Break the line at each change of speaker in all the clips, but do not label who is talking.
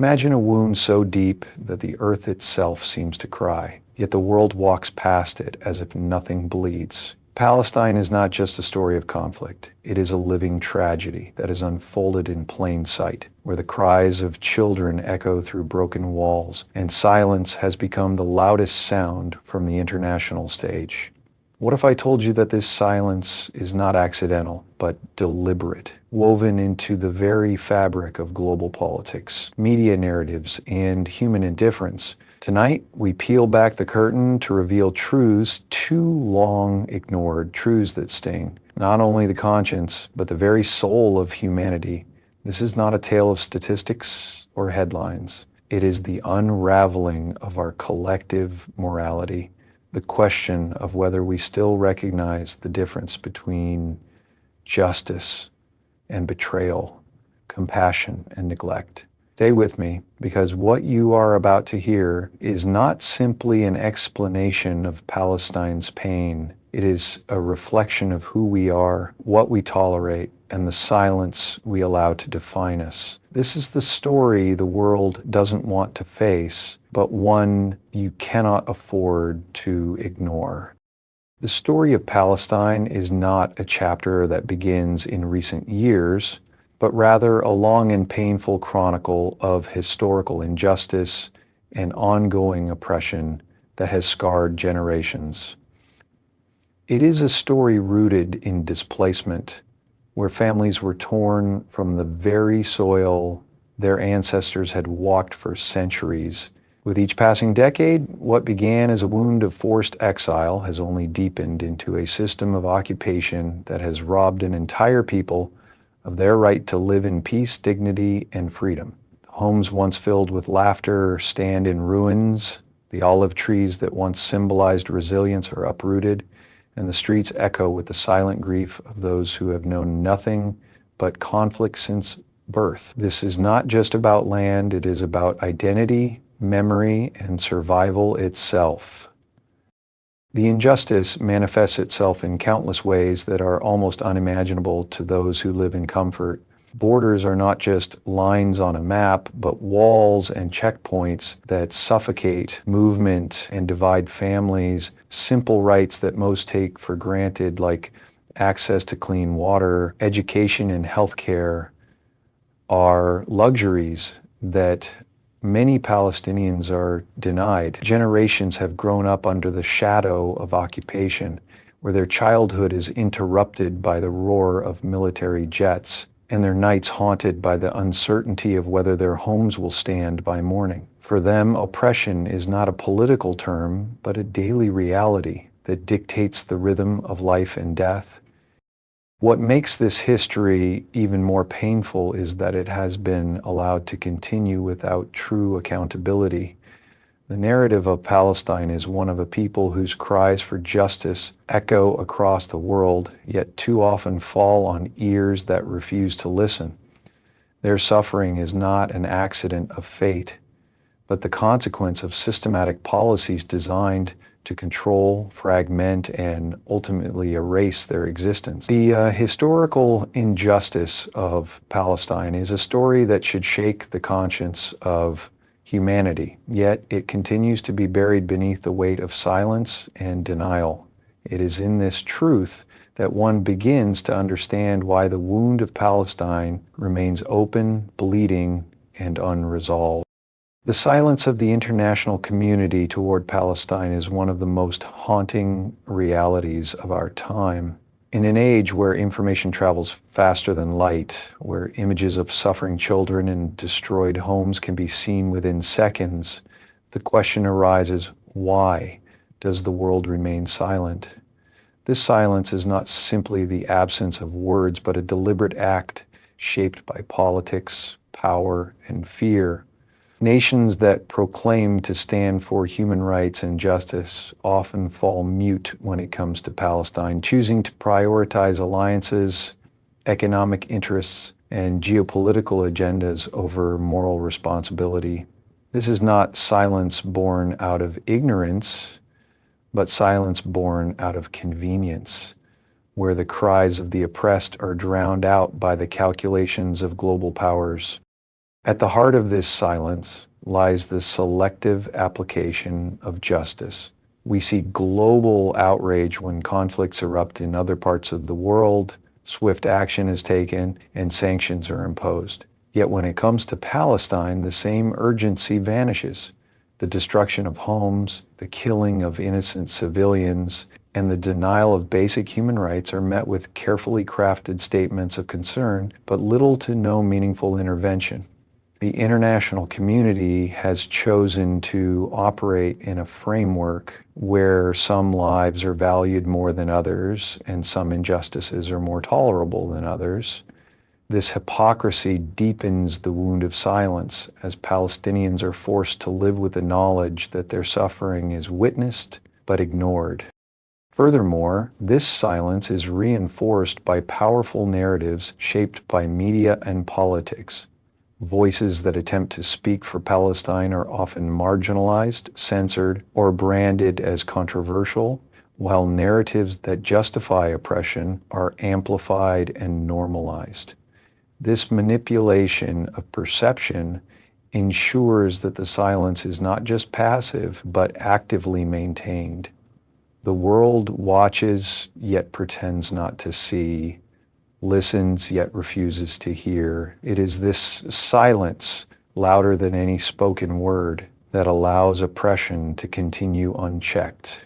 Imagine a wound so deep that the earth itself seems to cry, yet the world walks past it as if nothing bleeds. Palestine is not just a story of conflict. It is a living tragedy that is unfolded in plain sight, where the cries of children echo through broken walls, and silence has become the loudest sound from the international stage. What if I told you that this silence is not accidental, but deliberate, woven into the very fabric of global politics, media narratives, and human indifference? Tonight, we peel back the curtain to reveal truths too long ignored, truths that sting not only the conscience, but the very soul of humanity. This is not a tale of statistics or headlines. It is the unraveling of our collective morality, the question of whether we still recognize the difference between justice and betrayal, compassion and neglect. Stay with me, because what you are about to hear is not simply an explanation of Palestine's pain. It is a reflection of who we are, what we tolerate, and the silence we allow to define us. This is the story the world doesn't want to face, but one you cannot afford to ignore. The story of Palestine is not a chapter that begins in recent years, but rather a long and painful chronicle of historical injustice and ongoing oppression that has scarred generations. It is a story rooted in displacement, where families were torn from the very soil their ancestors had walked for centuries. With each passing decade, what began as a wound of forced exile has only deepened into a system of occupation that has robbed an entire people of their right to live in peace, dignity, and freedom. The homes once filled with laughter stand in ruins. The olive trees that once symbolized resilience are uprooted, and the streets echo with the silent grief of those who have known nothing but conflict since birth. This is not just about land, it is about identity, memory, and survival itself. The injustice manifests itself in countless ways that are almost unimaginable to those who live in comfort. Borders are not just lines on a map, but walls and checkpoints that suffocate movement and divide families. Simple rights that most take for granted, like access to clean water, education, and healthcare, are luxuries that many Palestinians are denied. Generations have grown up under the shadow of occupation, where their childhood is interrupted by the roar of military jets, and their nights haunted by the uncertainty of whether their homes will stand by morning. For them, oppression is not a political term, but a daily reality that dictates the rhythm of life and death. What makes this history even more painful is that it has been allowed to continue without true accountability. The narrative of Palestine is one of a people whose cries for justice echo across the world, yet too often fall on ears that refuse to listen. Their suffering is not an accident of fate, but the consequence of systematic policies designed to control, fragment, and ultimately erase their existence. The historical injustice of Palestine is a story that should shake the conscience of humanity, yet it continues to be buried beneath the weight of silence and denial. It is in this truth that one begins to understand why the wound of Palestine remains open, bleeding, and unresolved. The silence of the international community toward Palestine is one of the most haunting realities of our time. In an age where information travels faster than light, where images of suffering children and destroyed homes can be seen within seconds, the question arises, why does the world remain silent? This silence is not simply the absence of words, but a deliberate act shaped by politics, power, and fear. Nations that proclaim to stand for human rights and justice often fall mute when it comes to Palestine, choosing to prioritize alliances, economic interests, and geopolitical agendas over moral responsibility. This is not silence born out of ignorance, but silence born out of convenience, where the cries of the oppressed are drowned out by the calculations of global powers. At the heart of this silence lies the selective application of justice. We see global outrage when conflicts erupt in other parts of the world, swift action is taken, and sanctions are imposed. Yet when it comes to Palestine, the same urgency vanishes. The destruction of homes, the killing of innocent civilians, and the denial of basic human rights are met with carefully crafted statements of concern, but little to no meaningful intervention. The international community has chosen to operate in a framework where some lives are valued more than others and some injustices are more tolerable than others. This hypocrisy deepens the wound of silence as Palestinians are forced to live with the knowledge that their suffering is witnessed but ignored. Furthermore, this silence is reinforced by powerful narratives shaped by media and politics. Voices that attempt to speak for Palestine are often marginalized, censored, or branded as controversial, while narratives that justify oppression are amplified and normalized. This manipulation of perception ensures that the silence is not just passive, but actively maintained. The world watches, yet pretends not to see, listens, yet refuses to hear. It is this silence, louder than any spoken word, that allows oppression to continue unchecked.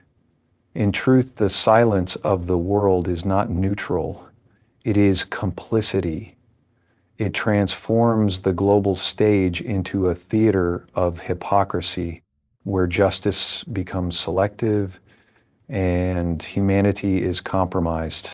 In truth, the silence of the world is not neutral. It is complicity. It transforms the global stage into a theater of hypocrisy, where justice becomes selective and humanity is compromised.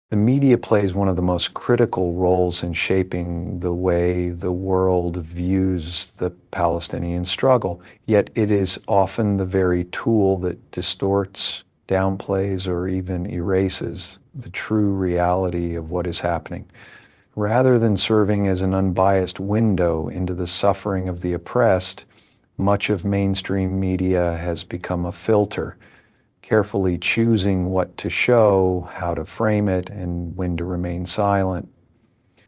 The media plays one of the most critical roles in shaping the way the world views the Palestinian struggle, yet it is often the very tool that distorts, downplays, or even erases the true reality of what is happening. Rather than serving as an unbiased window into the suffering of the oppressed, much of mainstream media has become a filter, carefully choosing what to show, how to frame it, and when to remain silent.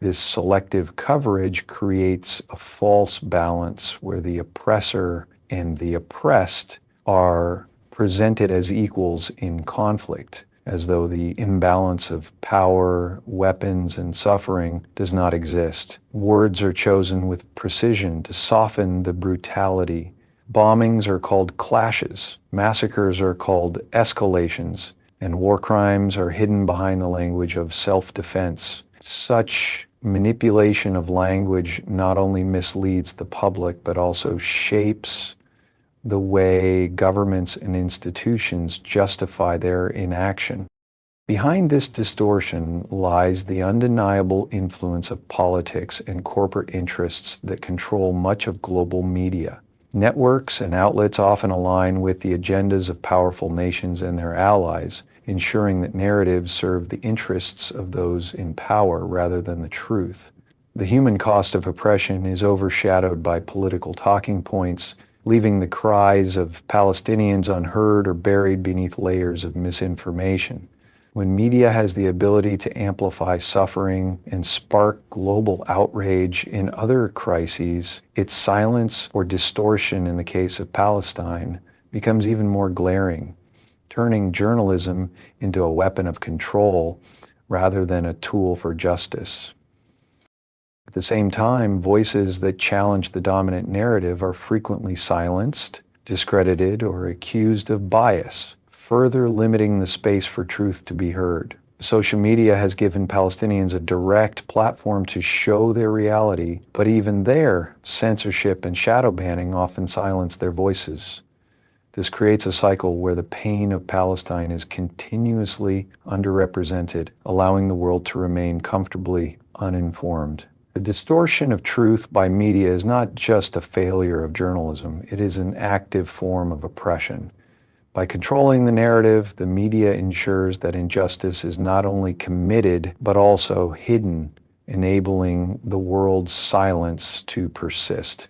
This selective coverage creates a false balance where the oppressor and the oppressed are presented as equals in conflict, as though the imbalance of power, weapons, and suffering does not exist. Words are chosen with precision to soften the brutality. Bombings are called clashes, massacres are called escalations, and war crimes are hidden behind the language of self-defense. Such manipulation of language not only misleads the public, but also shapes the way governments and institutions justify their inaction. Behind this distortion lies the undeniable influence of politics and corporate interests that control much of global media. Networks and outlets often align with the agendas of powerful nations and their allies, ensuring that narratives serve the interests of those in power rather than the truth. The human cost of oppression is overshadowed by political talking points, leaving the cries of Palestinians unheard or buried beneath layers of misinformation. When media has the ability to amplify suffering and spark global outrage in other crises, its silence or distortion in the case of Palestine becomes even more glaring, turning journalism into a weapon of control rather than a tool for justice. At the same time, voices that challenge the dominant narrative are frequently silenced, discredited, or accused of bias, further limiting the space for truth to be heard. Social media has given Palestinians a direct platform to show their reality, but even there, censorship and shadow banning often silence their voices. This creates a cycle where the pain of Palestine is continuously underrepresented, allowing the world to remain comfortably uninformed. The distortion of truth by media is not just a failure of journalism, it is an active form of oppression. By controlling the narrative, the media ensures that injustice is not only committed, but also hidden, enabling the world's silence to persist.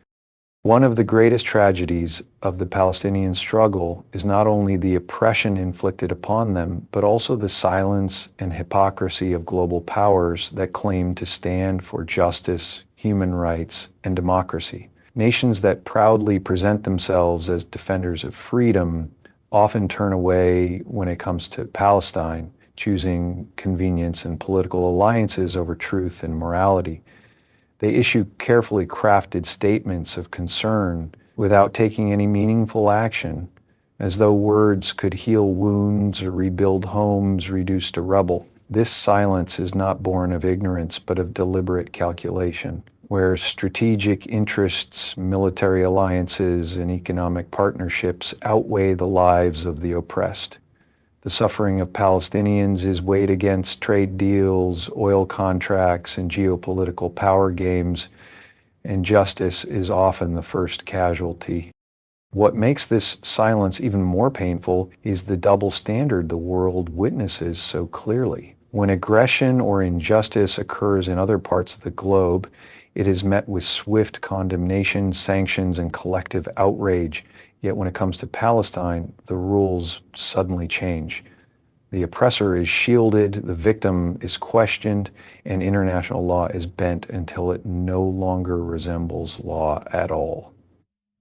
One of the greatest tragedies of the Palestinian struggle is not only the oppression inflicted upon them, but also the silence and hypocrisy of global powers that claim to stand for justice, human rights, and democracy. Nations that proudly present themselves as defenders of freedom often turn away when it comes to Palestine, choosing convenience and political alliances over truth and morality. They issue carefully crafted statements of concern without taking any meaningful action, as though words could heal wounds or rebuild homes reduced to rubble. This silence is not born of ignorance, but of deliberate calculation, where strategic interests, military alliances, and economic partnerships outweigh the lives of the oppressed. The suffering of Palestinians is weighed against trade deals, oil contracts, and geopolitical power games, and justice is often the first casualty. What makes this silence even more painful is the double standard the world witnesses so clearly. When aggression or injustice occurs in other parts of the globe, it is met with swift condemnation, sanctions, and collective outrage. Yet when it comes to Palestine, the rules suddenly change. The oppressor is shielded, the victim is questioned, and international law is bent until it no longer resembles law at all.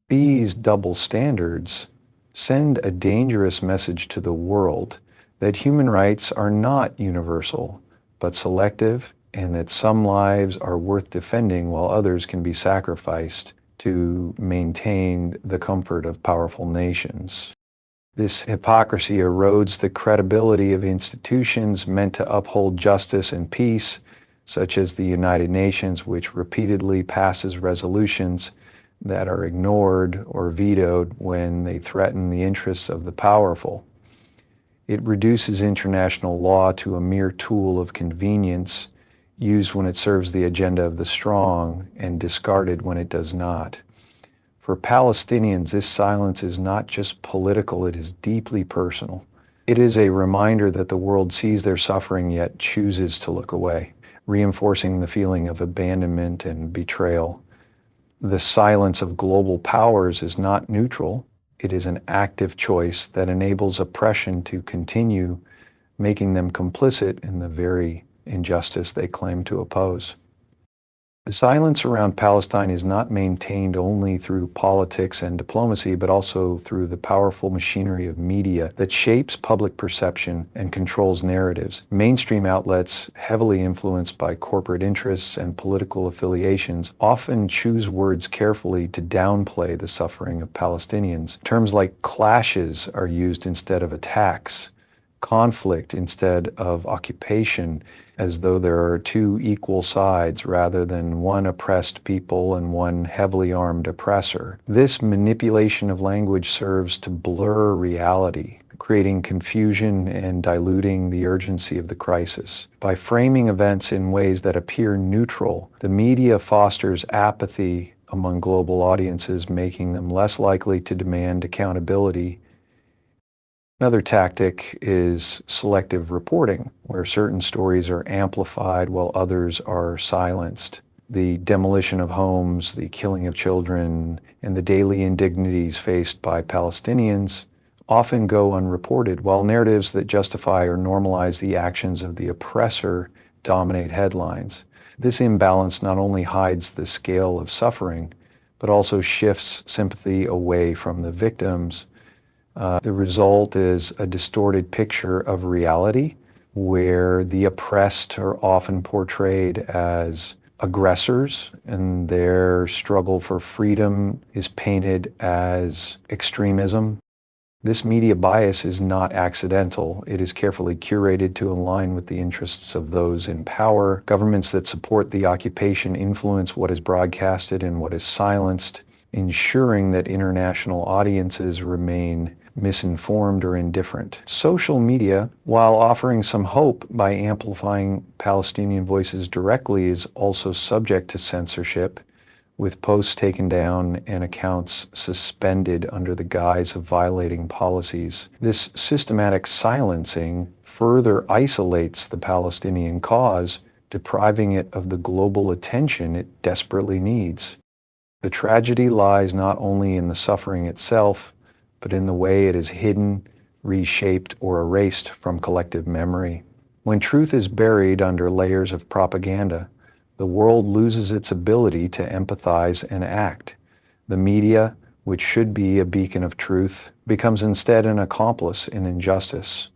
These double standards send a dangerous message to the world that human rights are not universal, but selective, and that some lives are worth defending while others can be sacrificed to maintain the comfort of powerful nations. This hypocrisy erodes the credibility of institutions meant to uphold justice and peace, such as the United Nations, which repeatedly passes resolutions that are ignored or vetoed when they threaten the interests of the powerful. It reduces international law to a mere tool of convenience, used when it serves the agenda of the strong and discarded when it does not. For Palestinians, this silence is not just political, it is deeply personal. It is a reminder that the world sees their suffering yet chooses to look away, reinforcing the feeling of abandonment and betrayal. The silence of global powers is not neutral. It is an active choice that enables oppression to continue, making them complicit in the very injustice they claim to oppose. The silence around Palestine is not maintained only through politics and diplomacy, but also through the powerful machinery of media that shapes public perception and controls narratives. Mainstream outlets, heavily influenced by corporate interests and political affiliations, often choose words carefully to downplay the suffering of Palestinians. Terms like clashes are used instead of attacks, conflict instead of occupation, as though there are two equal sides rather than one oppressed people and one heavily armed oppressor. This manipulation of language serves to blur reality, creating confusion and diluting the urgency of the crisis. By framing events in ways that appear neutral, the media fosters apathy among global audiences, making them less likely to demand accountability. Another tactic is selective reporting, where certain stories are amplified while others are silenced. The demolition of homes, the killing of children, and the daily indignities faced by Palestinians often go unreported, while narratives that justify or normalize the actions of the oppressor dominate headlines. This imbalance not only hides the scale of suffering, but also shifts sympathy away from the victims. The result is a distorted picture of reality, where the oppressed are often portrayed as aggressors and their struggle for freedom is painted as extremism. This media bias is not accidental. It is carefully curated to align with the interests of those in power. Governments that support the occupation influence what is broadcasted and what is silenced, ensuring that international audiences remain misinformed or indifferent. Social media, while offering some hope by amplifying Palestinian voices directly, is also subject to censorship, with posts taken down and accounts suspended under the guise of violating policies. This systematic silencing further isolates the Palestinian cause, depriving it of the global attention it desperately needs. The tragedy lies not only in the suffering itself, but in the way it is hidden, reshaped, or erased from collective memory. When truth is buried under layers of propaganda, the world loses its ability to empathize and act. The media, which should be a beacon of truth, becomes instead an accomplice in injustice,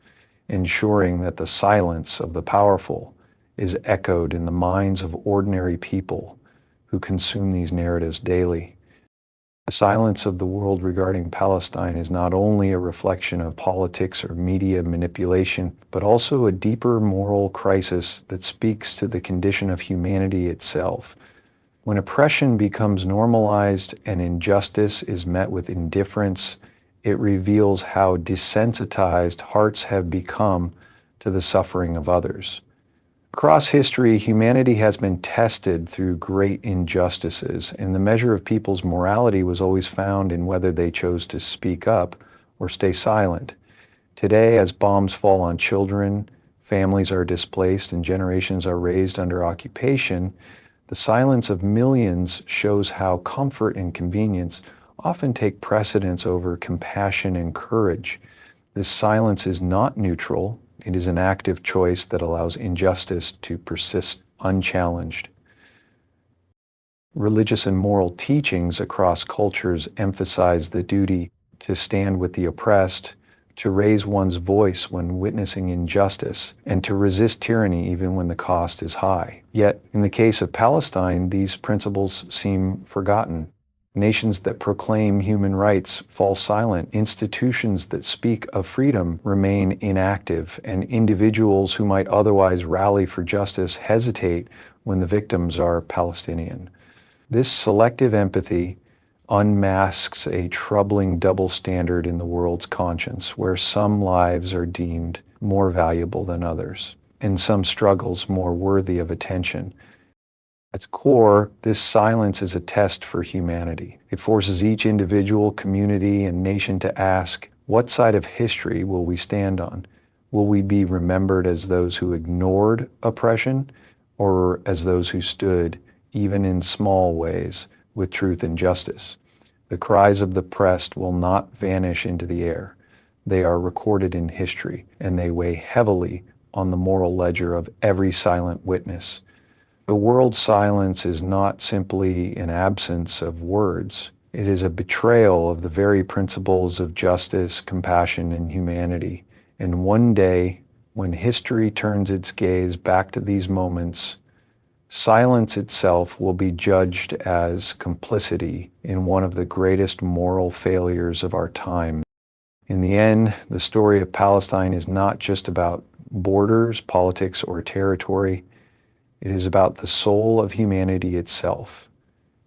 ensuring that the silence of the powerful is echoed in the minds of ordinary people who consume these narratives daily. The silence of the world regarding Palestine is not only a reflection of politics or media manipulation, but also a deeper moral crisis that speaks to the condition of humanity itself. When oppression becomes normalized and injustice is met with indifference, it reveals how desensitized hearts have become to the suffering of others. Across history, humanity has been tested through great injustices, and the measure of people's morality was always found in whether they chose to speak up or stay silent. Today, as bombs fall on children, families are displaced, and generations are raised under occupation, the silence of millions shows how comfort and convenience often take precedence over compassion and courage. This silence is not neutral. It is an active choice that allows injustice to persist unchallenged. Religious and moral teachings across cultures emphasize the duty to stand with the oppressed, to raise one's voice when witnessing injustice, and to resist tyranny even when the cost is high. Yet, in the case of Palestine, these principles seem forgotten. Nations that proclaim human rights fall silent. Institutions that speak of freedom remain inactive, and individuals who might otherwise rally for justice hesitate when the victims are Palestinian. This selective empathy unmasks a troubling double standard in the world's conscience, where some lives are deemed more valuable than others, and some struggles more worthy of attention. At its core, this silence is a test for humanity. It forces each individual, community, and nation to ask, what side of history will we stand on? Will we be remembered as those who ignored oppression, or as those who stood, even in small ways, with truth and justice? The cries of the oppressed will not vanish into the air. They are recorded in history, and they weigh heavily on the moral ledger of every silent witness. The world's silence is not simply an absence of words. It is a betrayal of the very principles of justice, compassion, and humanity. And one day, when history turns its gaze back to these moments, silence itself will be judged as complicity in one of the greatest moral failures of our time. In the end, the story of Palestine is not just about borders, politics, or territory. It is about the soul of humanity itself.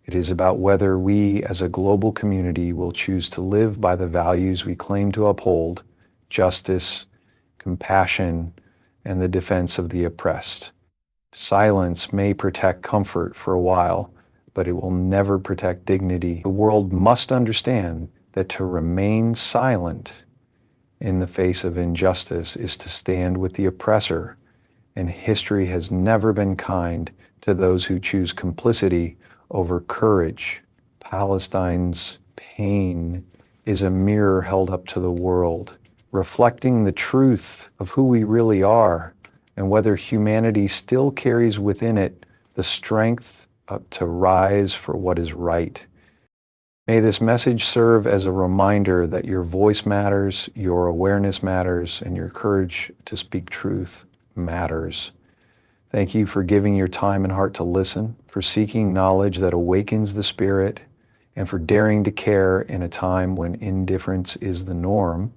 It is about whether we as a global community will choose to live by the values we claim to uphold: justice, compassion, and the defense of the oppressed. Silence may protect comfort for a while, but it will never protect dignity. The world must understand that to remain silent in the face of injustice is to stand with the oppressor, and history has never been kind to those who choose complicity over courage. Palestine's pain is a mirror held up to the world, reflecting the truth of who we really are and whether humanity still carries within it the strength to rise for what is right. May this message serve as a reminder that your voice matters, your awareness matters, and your courage to speak truth matters. Thank you for giving your time and heart to listen, for seeking knowledge that awakens the spirit, and for daring to care in a time when indifference is the norm.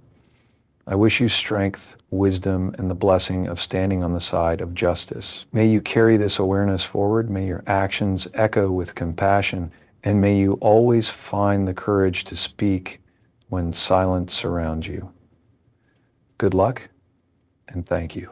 I wish you strength, wisdom, and the blessing of standing on the side of justice. May you carry this awareness forward. May your actions echo with compassion, and may you always find the courage to speak when silence surrounds you. Good luck, and thank you.